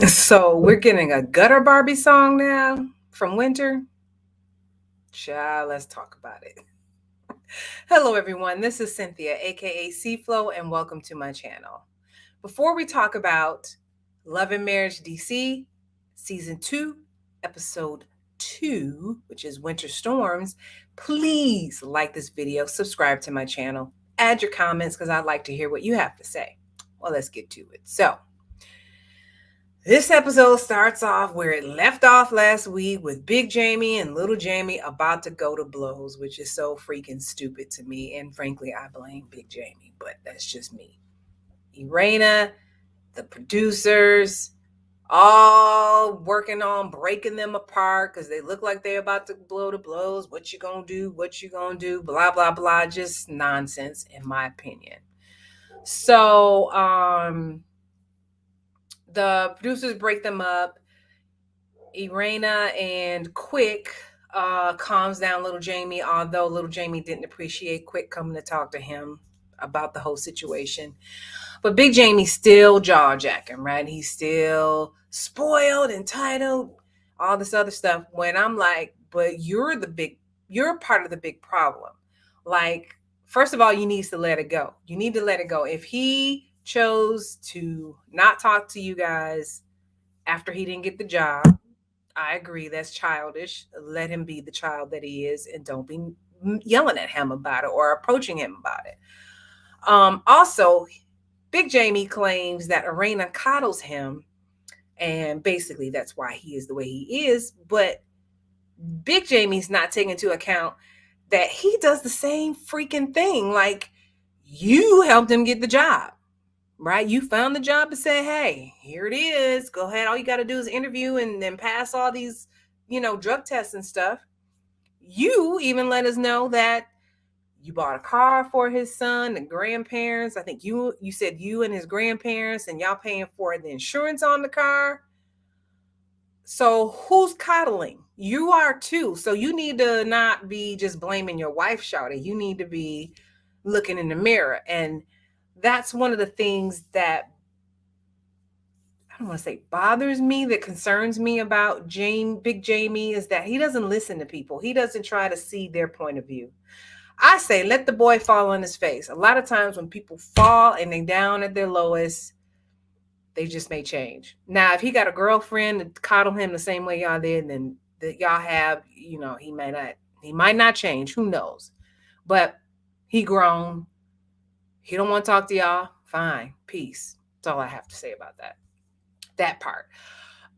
So we're getting a Gutter Barbie song now from Winter. Child, let's talk about it. Hello, everyone. This is Cynthia, aka C-Flow, and welcome to my channel. Before we talk about Love and Marriage DC, Season 2, Episode 2, which is Winter Storms, please like this video, subscribe to my channel, add your comments because I'd like to hear what you have to say. Well, let's get to it. So, this episode starts off where it left off last week with Big Jamie and Little Jamie about to go to blows, which is so freaking stupid to me. And frankly, I blame Big Jamie, but that's just me. Irena, the producers, all working on breaking them apart because they look like they're about to blow to blows. What you gonna do? What you gonna do? Blah, blah, blah. Just nonsense, in my opinion. So, the producers break them up. Irena and Quick calms down little Jamie, although little Jamie didn't appreciate Quick coming to talk to him about the whole situation. But Big Jamie's still jaw jacking, right? He's still spoiled, entitled, all this other stuff. When I'm like, but you're part of the big problem. Like, first of all, you need to let it go. You need to let it go. If he chose to not talk to you guys after he didn't get the job, I agree. That's childish. Let him be the child that he is, and don't be yelling at him about it or approaching him about it. Also, Big Jamie claims that Irena coddles him, and basically that's why he is the way he is. But Big Jamie's not taking into account that he does the same freaking thing. Like, you helped him get the job, right? You found the job and said, hey, here it is. Go ahead. All you got to do is interview and then pass all these, drug tests and stuff. You even let us know that you bought a car for his son and grandparents. I think you said you and his grandparents and y'all paying for the insurance on the car. So who's coddling? You are too. So you need to not be just blaming your wife, shouting. You need to be looking in the mirror. And that's one of the things that I don't want to say bothers me, that concerns me about Big Jamie, is that he doesn't listen to people. He doesn't try to see their point of view. I say, let the boy fall on his face. A lot of times when people fall and they down at their lowest, they just may change. Now, if he got a girlfriend to coddle him the same way y'all did, then that y'all have, he might not change. Who knows? But he grown. He don't want to talk to y'all. Fine. Peace. That's all I have to say about that part.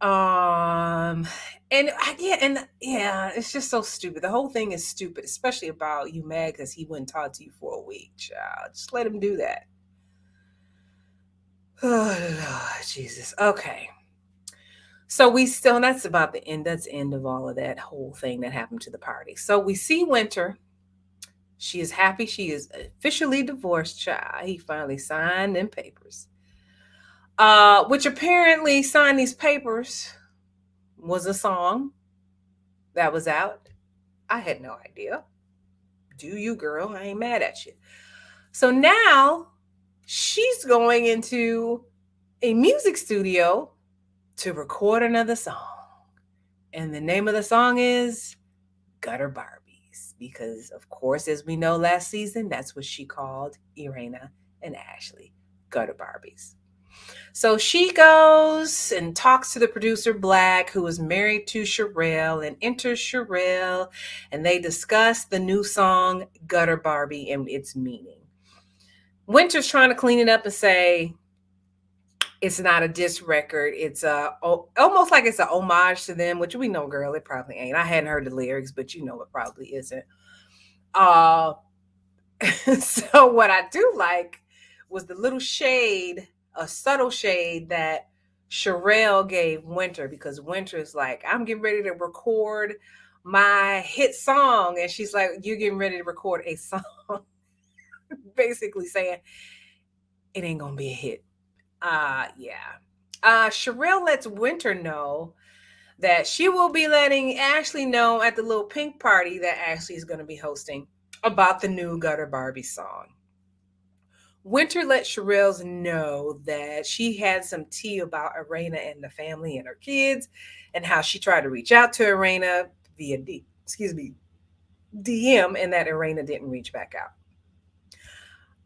And it's just so stupid. The whole thing is stupid, especially about you mad because he wouldn't talk to you for a week. Child, just let him do that. Oh Lord Jesus. Okay. So that's about the end. That's the end of all of that whole thing that happened to the party. So we see Winter. She is happy. She is officially divorced, child. He finally signed them papers. Which apparently signed these papers was a song that was out. I had no idea. Do you, girl? I ain't mad at you. So now she's going into a music studio to record another song. And the name of the song is Gutter Barbies. Because, of course, as we know last season, that's what she called Irena and Ashley, Gutter Barbies. So she goes and talks to the producer Black, who is married to Sherelle, and enters Sherelle, and they discuss the new song Gutter Barbie and its meaning. Winter's trying to clean it up and say it's not a diss record. It's almost like it's an homage to them, which we know, girl, it probably ain't. I hadn't heard the lyrics, but it probably isn't. So what I do like was the little shade, a subtle shade that Sherelle gave Winter, because Winter's like, I'm getting ready to record my hit song. And she's like, you're getting ready to record a song. Basically saying it ain't going to be a hit. Yeah. Sherelle lets Winter know that she will be letting Ashley know at the little pink party that Ashley is going to be hosting about the new Gutter Barbie song. Winter let Sherelles know that she had some tea about Arena and the family and her kids, and how she tried to reach out to Arena via DM, and that Arena didn't reach back out.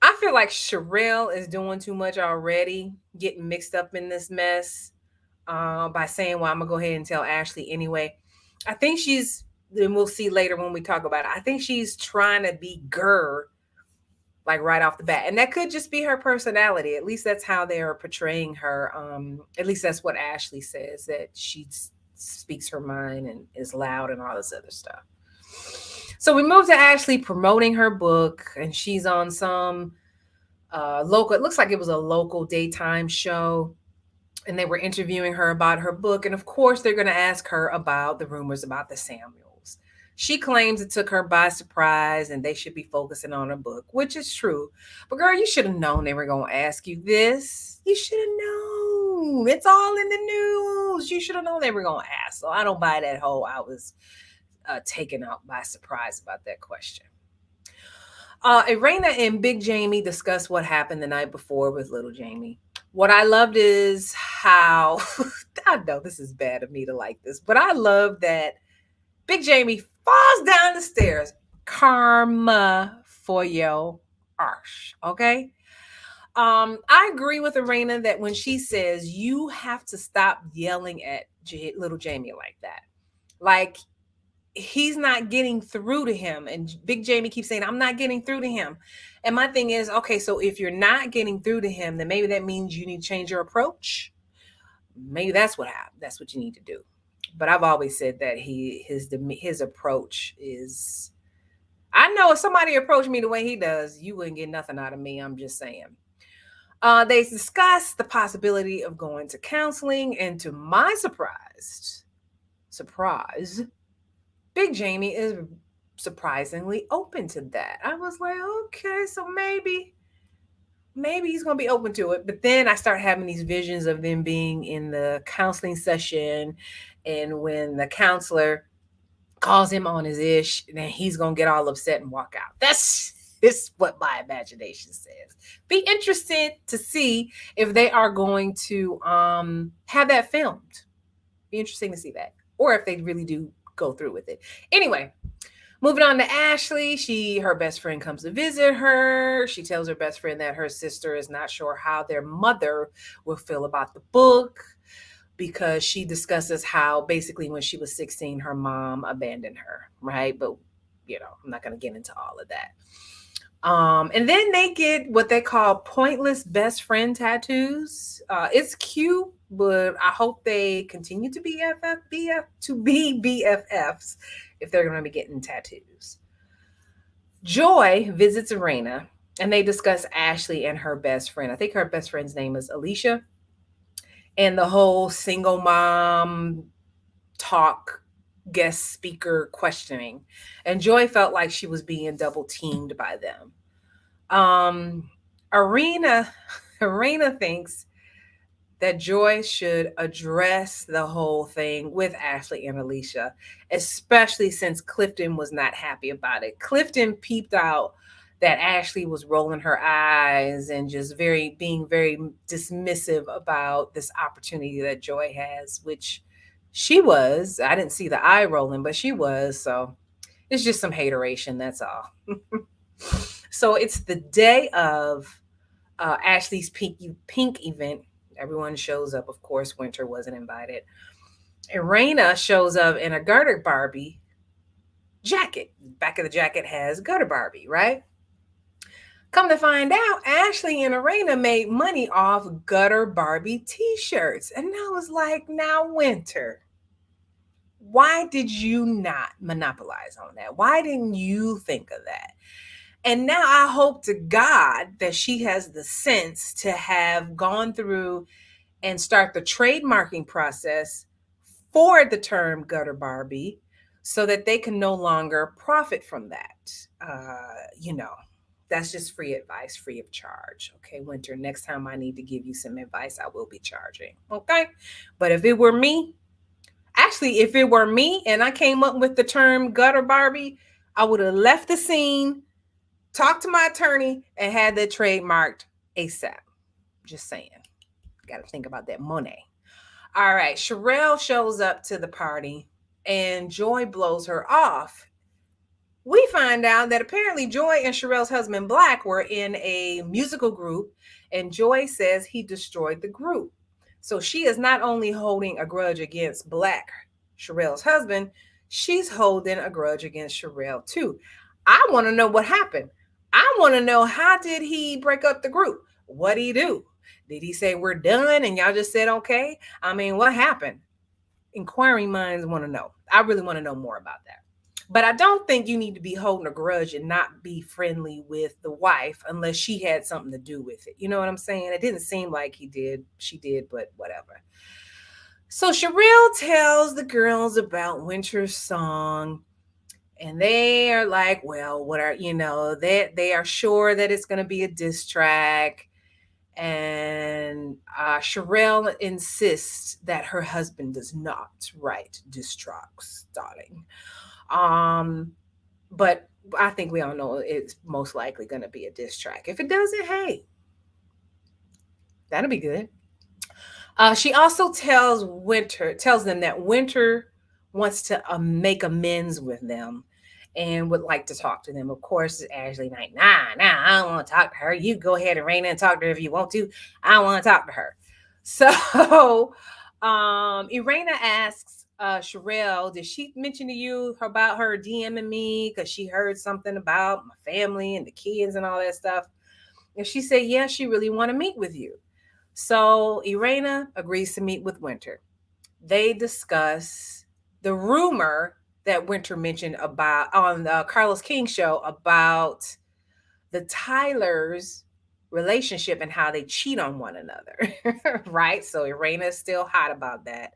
I feel like Sherelle is doing too much already, getting mixed up in this mess by saying, "Well, I'm gonna go ahead and tell Ashley anyway." I think she's, and we'll see later when we talk about it. I think she's trying to be Gurr, like right off the bat, and that could just be her personality. At least that's how they are portraying her. At least that's what Ashley says, that she speaks her mind and is loud and all this other stuff. So we move to Ashley promoting her book, and she's on some local. It looks like it was a local daytime show, and they were interviewing her about her book. And of course, they're going to ask her about the rumors about the Samuels. She claims it took her by surprise and they should be focusing on her book, which is true. But girl, you should have known they were going to ask you this. You should have known. It's all in the news. You should have known they were going to ask. So I don't buy that whole I was taken out by surprise about that question. Irena and Big Jamie discussed what happened the night before with Little Jamie. What I loved is how, I know this is bad of me to like this, but I love that Big Jamie falls down the stairs. Karma for your arse, okay? I agree with Irena that when she says you have to stop yelling at Little Jamie like that. Like, he's not getting through to him. And Big Jamie keeps saying, I'm not getting through to him. And my thing is, okay, so if you're not getting through to him, then maybe that means you need to change your approach. Maybe that's what happened. That's what you need to do. But I've always said that his approach is, I know if somebody approached me the way he does, you wouldn't get nothing out of me. I'm just saying. They discussed the possibility of going to counseling, and to my surprise, Big Jamie is surprisingly open to that. I was like, okay, so maybe he's going to be open to it. But then I start having these visions of them being in the counseling session, and when the counselor calls him on his ish, then he's going to get all upset and walk out. That's what my imagination says. Be interested to see if they are going to have that filmed. Be interesting to see that, or if they really do go through with it. Anyway, moving on to Ashley, her best friend comes to visit her. She tells her best friend that her sister is not sure how their mother will feel about the book, because she discusses how basically when she was 16, her mom abandoned her, right? But, I'm not going to get into all of that. And then they get what they call pointless best friend tattoos. It's cute, but I hope they continue to be BFFs if they're going to be getting tattoos. Joy visits Irena, and they discuss Ashley and her best friend. I think her best friend's name is Alicia. And the whole single mom talk, guest speaker questioning. And Joy felt like she was being double teamed by them. Irena thinks that Joy should address the whole thing with Ashley and Alicia, especially since Clifton was not happy about it. Clifton peeped out that Ashley was rolling her eyes and just being very dismissive about this opportunity that Joy has, which she was. I didn't see the eye rolling, but she was. So it's just some hateration. That's all. So it's the day of Ashley's pink event. Everyone shows up. Of course, Winter wasn't invited. Irena shows up in a Gutter Barbie jacket. Back of the jacket has Gutter Barbie, right? Come to find out, Ashley and Irena made money off Gutter Barbie t-shirts. And I was like, now, Winter, why did you not monopolize on that? Why didn't you think of that? And now I hope to God that she has the sense to have gone through and start the trademarking process for the term Gutter Barbie, so that they can no longer profit from that. That's just free advice, free of charge. Okay, Winter, next time I need to give you some advice, I will be charging. Okay, but if it were me and I came up with the term Gutter Barbie, I would have left the scene Talk to my attorney and had that trademarked ASAP. Just saying. Got to think about that money. All right. Sherelle shows up to the party and Joy blows her off. We find out that apparently Joy and Sherelle's husband Black were in a musical group, and Joy says he destroyed the group. So she is not only holding a grudge against Black, Sherelle's husband, she's holding a grudge against Sherelle too. I want to know what happened. I want to know, how did he break up the group? What did he do? Did he say we're done and y'all just said okay? I mean, what happened? Inquiring minds want to know. I really want to know more about that. But I don't think you need to be holding a grudge and not be friendly with the wife unless she had something to do with it. You know what I'm saying? It didn't seem like she did, but whatever. So Sherelle tells the girls about Winter's song, and they are like, well, what are, they are sure that it's going to be a diss track. And Sherelle insists that her husband does not write diss tracks, darling. But I think we all know it's most likely going to be a diss track. If it doesn't, hey, that'll be good. She also tells them that Winter wants to make amends with them and would like to talk to them. Of course, Ashley like, nah, I don't want to talk to her. You go ahead and rein in and talk to her if you want to. I don't want to talk to her. So Irena asks Sherelle, did she mention to you about her DMing me because she heard something about my family and the kids and all that stuff? And she said, yeah, she really want to meet with you. So Irena agrees to meet with Winter. They discuss the rumor that Winter mentioned about on the Carlos King show about the Tylers' relationship and how they cheat on one another, right? So Irena is still hot about that.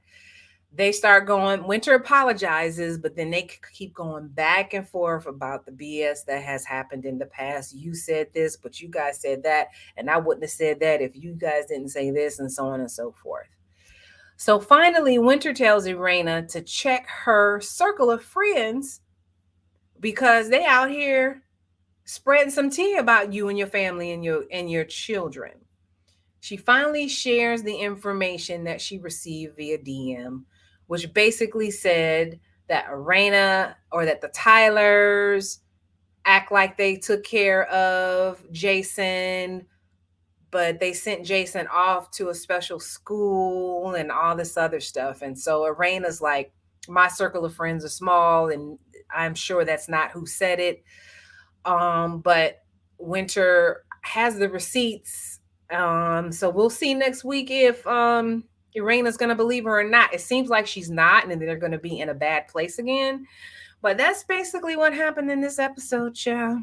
They start going, Winter apologizes, but then they keep going back and forth about the BS that has happened in the past. You said this, but you guys said that, and I wouldn't have said that if you guys didn't say this, and so on and so forth. So finally, Winter tells Irena to check her circle of friends because they out here spreading some tea about you and your family and your children. She finally shares the information that she received via DM, which basically said that Irena or that the Tylers act like they took care of Jason, but they sent Jason off to a special school and all this other stuff. And so Irena's like, my circle of friends are small, and I'm sure that's not who said it. But Winter has the receipts. So we'll see next week if Irena's going to believe her or not. It seems like she's not, and then they're going to be in a bad place again. But that's basically what happened in this episode, child.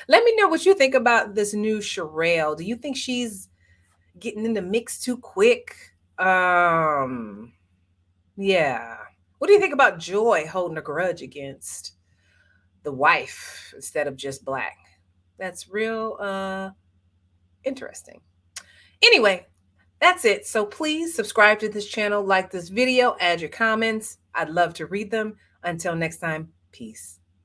Let me know what you think about this new Sherelle. Do you think she's getting in the mix too quick? Yeah. What do you think about Joy holding a grudge against the wife instead of just Black? That's real interesting. Anyway, that's it. So please subscribe to this channel, like this video, add your comments. I'd love to read them. Until next time, peace.